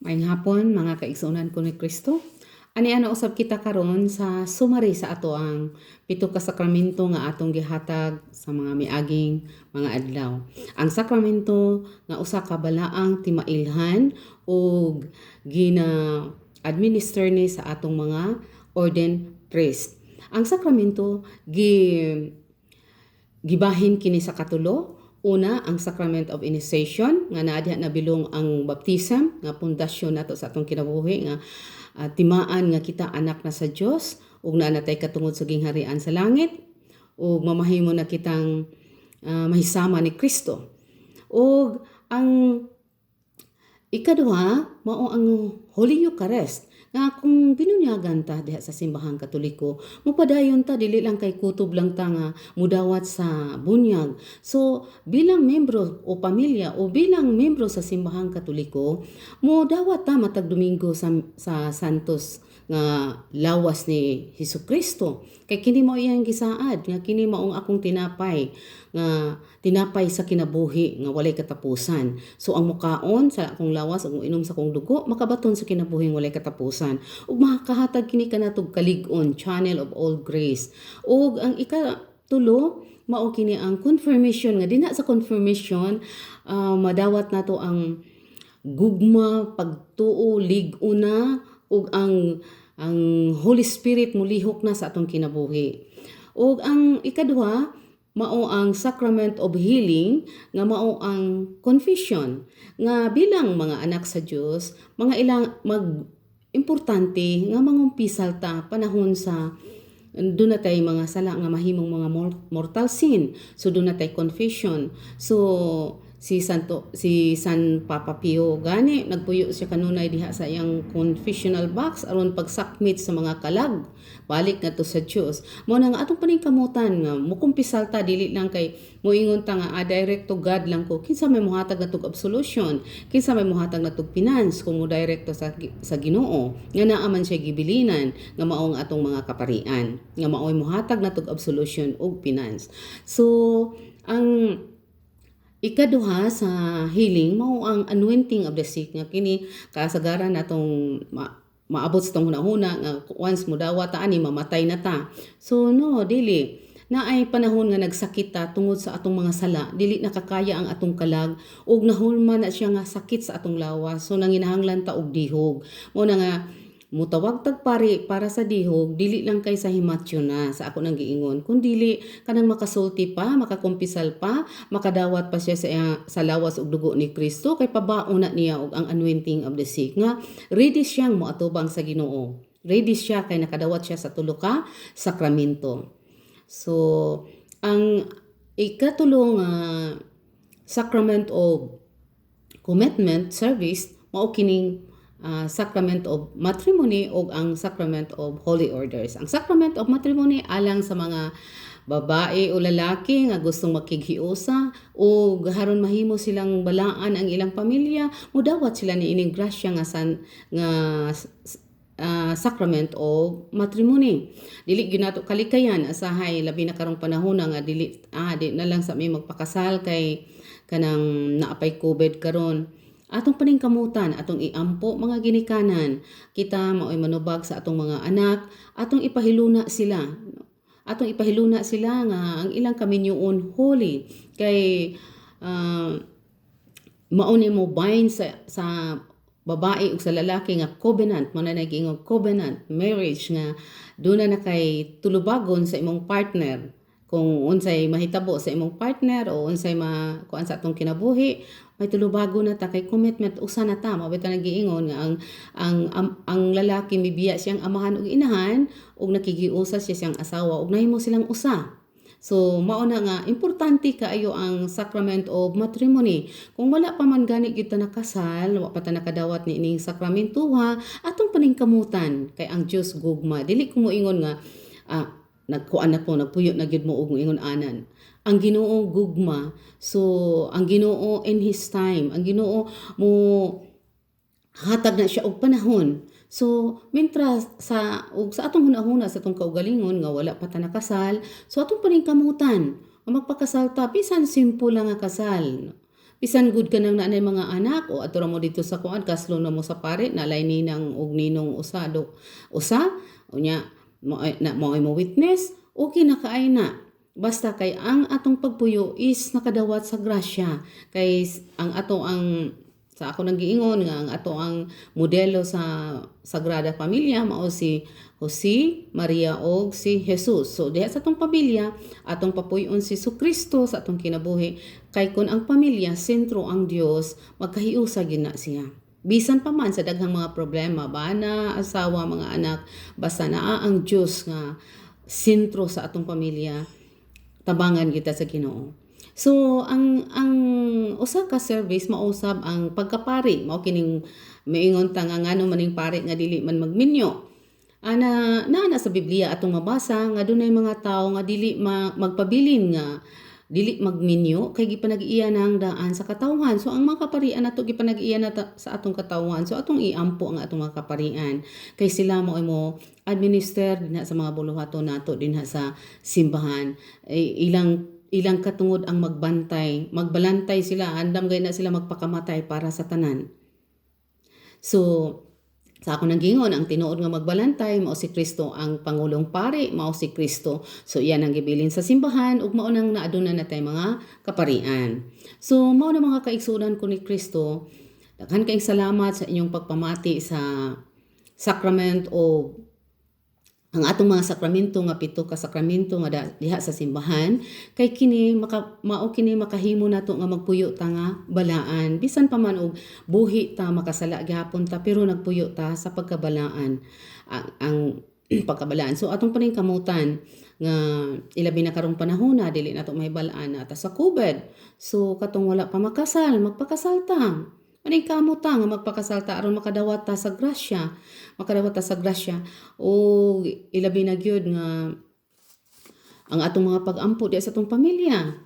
Maayong hapon mga kaigsunan ko ni Kristo. Ani ana usab kita karon sa sumari sa ato ang pito ka sakramento nga atong gihatag sa mga miaging mga adlaw. Ang sakramento nga usa ka balaang timailhan ug gina-administer ni sa atong mga ordained priest. Ang sakramento gibahin kini sa katulo. Una, ang Sacrament of Initiation, nga naa diha nabilong ang baptism, nga pundasyon nato sa atong kinabuhi, nga timaan nga kita anak na sa Dios ug naa natay katungod sa gingharian sa langit, ug mamahimo na kitang mahisama ni Kristo. Ug ang ikaduha, mao ang Holy Eucharist, nga kung binunyagan ta diha sa simbahang Katoliko, mupadayon ta dili lang kay kutob lang ta nga mudawat sa bunyag. So bilang membro o pamilya o bilang membro sa simbahang Katoliko, mudawat ta matag Domingo sa Santos nga lawas ni Hesukristo. Kay kini mao iyang gisaad nga kini maong akong tinapay nga tinapay sa kinabuhi nga walay katapusan. So ang mukaon sa akong lawas ug inom sa akong dugo makabaton sa kinabuhing walay katapusan. Ug makahatag kini kanatog kalig-on, channel of all grace. Ug ang ikatulo mao kini ang confirmation nga dinha sa confirmation madawat nato ang gugma, pagtuo, lig-una ug ang Holy Spirit mulihok na sa atong kinabuhi. Ug ang ikaduha mao ang Sacrament of Healing nga mao ang confession nga bilang mga anak sa Dios mga ilang importante nga mangumpisal ta panahon sa doon natay mga sala nga mahimong mga mortal sin. So doon natay confession. So si San Papa Pio gani nagpuyo siya kanunay diha sa iyang confessional box aron pagsakmit sa mga kalag balik ngadto sa Dios. Mao na nga atong paningkamutan nga mukumpisal ta dili lang kay moingon ta nga direct to God lang ko. Kinsa may mohatag natog absolution, kinsa may mohatag natog finance kung mo direkto sa Ginoo nga naa man siya gibilinan nga maong atong mga kaparian nga maoy mohatag natog absolution ug finance. So ang ikaduha sa healing mao ang anointing of the sick nga kini kasagaran natong maabot sa tong hunahuna nga once mo dawat ta ani mamatay na ta. So no dili naay panahon nga nagsakit ta tungod sa atong mga sala dili nakakaya ang atong kalag ug nahulman na siya nga sakit sa atong lawas. So nanginahanglan ta og dihog. Mo na nga mutawag tagpari para sa dihog dili lang kay sa himatyo na sa ako nang giingon kun dili kanang makasulti pa makakumpisal pa makadawat pa siya sa lawas ug dugo ni Kristo kay pabaon na niya og ang anointing of the sick nga ready siyang moatubang sa Ginoo, ready siya kay nakadawat siya sa tulo ka sakramento. So ang ikatulong sacrament of commitment service mao kining Sacrament of Matrimony o ang Sacrament of Holy Orders. Ang Sacrament of Matrimony alang sa mga babae o lalaki nga gustong makighiusa o haron mahimo silang balaan ang ilang pamilya, mudawat sila ni ining grasya nga Sacrament of Matrimony. Dili gyud nato kalikayan asahay labi na karong panahon nga dili na lang sa may magpakasal kay kanang naapay COVID karon. Atong paningkamutan, atong iampo mga ginikanan, kita maoy manubag sa atong mga anak, atong ipahiluna sila. Atong ipahiluna sila nga ang ilang kaminyoon holy kay mao ni mo bind sa babae ug sa lalaki nga covenant, mo na nagingog covenant, marriage nga doon na kay tulubagon sa imong partner. Kung unsay mahitabo sa imong partner o unsay kuan sa atong kinabuhi, may tulubago na ta kay commitment usa na ta. Mabay ta nagiingon nga ang lalaki mibiya siyang amahan ug inahan ug nakigiusa siya siyang asawa ug nahimo silang usa. So mao na nga importante kaayo ang Sacrament of Matrimony. Kung wala pa man gani gyud ta nakasal, wa pa ta nakadawat ni ining sakramentuha, atong paningkamutan kay ang Dios gugma. Dili ko moingon nga nagkuan na po, nagpuyo na gyud mo og ingon anan. Ang Ginoo gugma. So ang Ginoo in His time, ang Ginoo mo hatag na siya og panahon. So mentras sa atong hunahuna sa atong kaugalingon nga wala pa ta nakasal, so atong paningkamutan nga magpakasal ta bisan simple lang nga kasal. Bisan good ka nang nanay mga anak o atura mo dito sa kuan kaslo na mo sa pare nalay ninang og ninong usa unya mo witness okay na kaay na. Basta kay ang atong pagpuyo is nakadawat sa grasya kay ang ato ang sa ako nang giingon nga ang ato ang modelo sa Sagrada Familia mao si Jose, Maria og si Jesus. So diha sa atong pamilya atong papuyon si Kristo sa atong kinabuhi kay kun ang pamilya sentro ang Dios magkahiusa gyud na siya. Bisan pa man sa daghang mga problema bana, asawa, mga anak, basta naa ang Dios nga sentro sa atong pamilya, tabangan kita sa Ginoo. So ang usa ka service mausab ang pagkapari mao kining miingon ta nga ngano maning pari nga dili man magminyo. Na sa Biblia atong mabasa nga dunay mga tawo nga dili magpabilin nga dili magminyo kay gipanag-iya nang daan sa katawhan. So ang mga kaparian nato gipanag-iya na sa atong katawhan. So atong iampo ang atong mga kaparian kay sila mo administer dinha sa mga buluhaton nato dinha sa simbahan. Ilang katungod ang magbalantay sila, andam gay na sila magpakamatay para sa tanan. So, sa ako nang gingon, ang tinuod nga magbalantay, mao si Kristo ang Pangulong Pari, mao si Kristo. So, iyan ang gibilin sa simbahan, ug mao nang naadunan na tay mga kaparian. So, mao na mga kaigsunan ko ni Kristo, daghan kayong salamat sa inyong pagpamati sa sacrament o ang atong mga sakramento nga 7 ka sakramento nga diha sa simbahan kay kini mao kini makahimo nato nga magpuyo ta nga balaan bisan pa man og buhi ta makasala gyapon ta pero nagpuyo ta sa pagkabalaan ang pagkabalaan. So atong paningkamutan nga ilabi na karong panahon na dili nato may balaan na ta sa COVID. So katong wala pa makasal magpakasal ta. Maning kamo ta nga magpakasalta aron makadawat ta sa grasya. O ilabi na gyud nga ang atong mga pag-ampo di sa atong pamilya.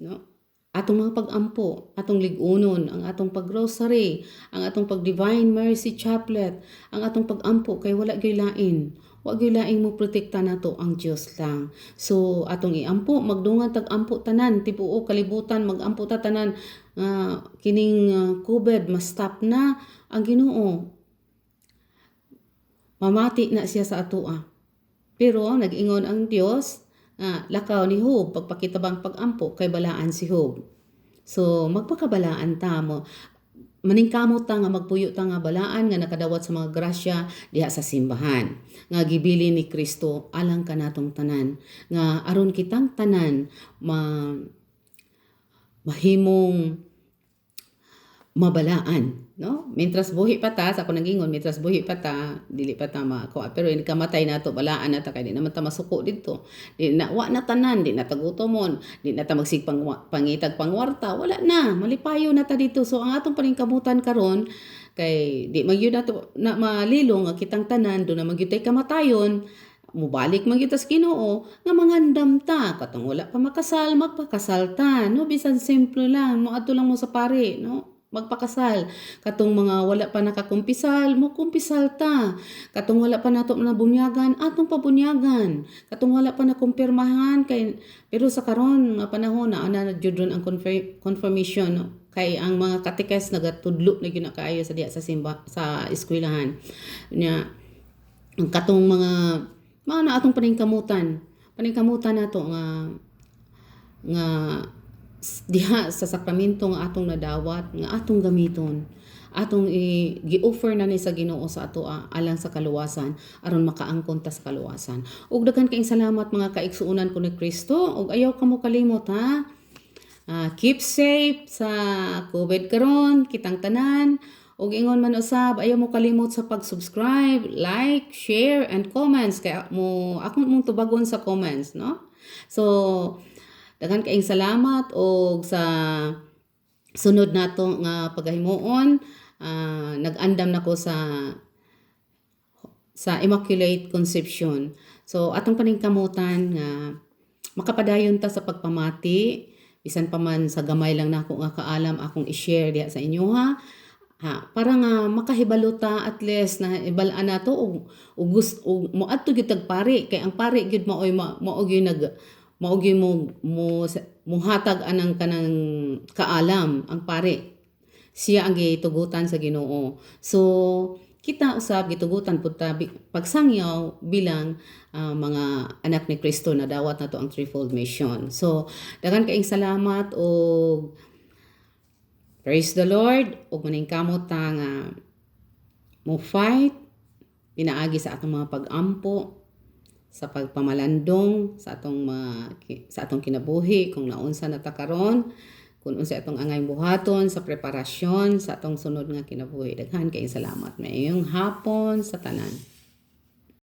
No? Atong mga pag-ampo, atong lig-unon, ang atong pag-rosary, ang atong pag-divine mercy chaplet, ang atong pag-ampo kay wala gyud lain. Wa gyud laing mo protekta nato ang Dios lang. So atong iampo magdungan tag-ampo tanan tibuok kalibutan magampo ta tanan kining COVID mas stop na ang Ginoo. Mamati na siya sa atoa. Pero nag-ingon ang Dios lakaw ni Job pagpakitabang pag-ampo kay balaan si Job. So magpakabalaan ta mo. Maningkamot ta nga magpuyo ta nga balaan nga nakadawat sa mga grasya diha sa simbahan nga gibili ni Kristo alang kanatong tanan nga aron kitang tanan mahimong mabalaan, no? Mientras buhi pa ta, sa ako nagingon, mientras buhi pa ta, dili pa ta makuha. Pero ini kamatay na to, balaan na ta, kaya di naman ta masuko dito. Di na, wa na tanan, di na ta gutomon, di na ta magsipang pangitag pangwarta, wala na, malipayo na ta dito. So, ang atong paningkabutan karon kay di magyud na to, na malilong, nga kitang tanan, do na magyud tay kamatayon, mubalik magyud sa Ginoo nga mangandam ta katong wala pa makasal magpakasal ta no bisan simple lang mo adto lang mo sa pare no magpakasal katong mga wala pa nakakumpisal mo kumpisal ta katong wala pa nato na bunyagan atong pabunyagan katong wala pa nakumpirmahan kay pero sa karon nga panahon na ana jud ang confirmation no? Kay ang mga katikes nagatudlo na gyud kaayo sa diha sa simba sa eskwelahan nya ang katong mga mao na atong paningkamutan nato nga diha sa sakramento nga atong nadawat nga atong gamiton atong gi-offer na ni sa Ginoo sa ato alang sa kaluwasan aron makaangkon ta sa kaluwasan ug daghan kayong salamat mga kaigsuonan ko ni Kristo ug ayaw kamo kalimot ha keep safe sa COVID karon kitang tanan ug ingon man usab ayaw mo kalimot sa pag-subscribe, like, share and comments kay mo akong mong tubagon sa comments no. So daghan kaayong salamat og sa sunod nato nga pagahimuon nag-andam nako sa Immaculate Conception. So atong paningkamutan nga makapadayon ta sa pagpamati bisan pa man sa gamay lang nako nga kaalam akong i-share diha sa inyo ha para nga makahibalo ta at least na ibalaan nato og gusto mo adto gyud tag pare kay ang pare gyud mao gyud maugi mo muhatag anang kanang kaalam ang pare. Siya ang gitugutan sa Ginoo. So kita usab gitugutan pud ta pagsangyaw bilang mga anak ni Kristo na dawat nato ang threefold mission. So daghan kaayong salamat og praise the Lord ug maningkamot ta nga mo fight pinaagi sa atong mga pag-ampo sa pagpamalandong sa atong kinabuhi kung naunsa na ta karon, kung unsa atong angay buhaton sa preparasyon sa atong sunod nga kinabuhi. Daghan kay salamat. Mayong hapon sa tanan.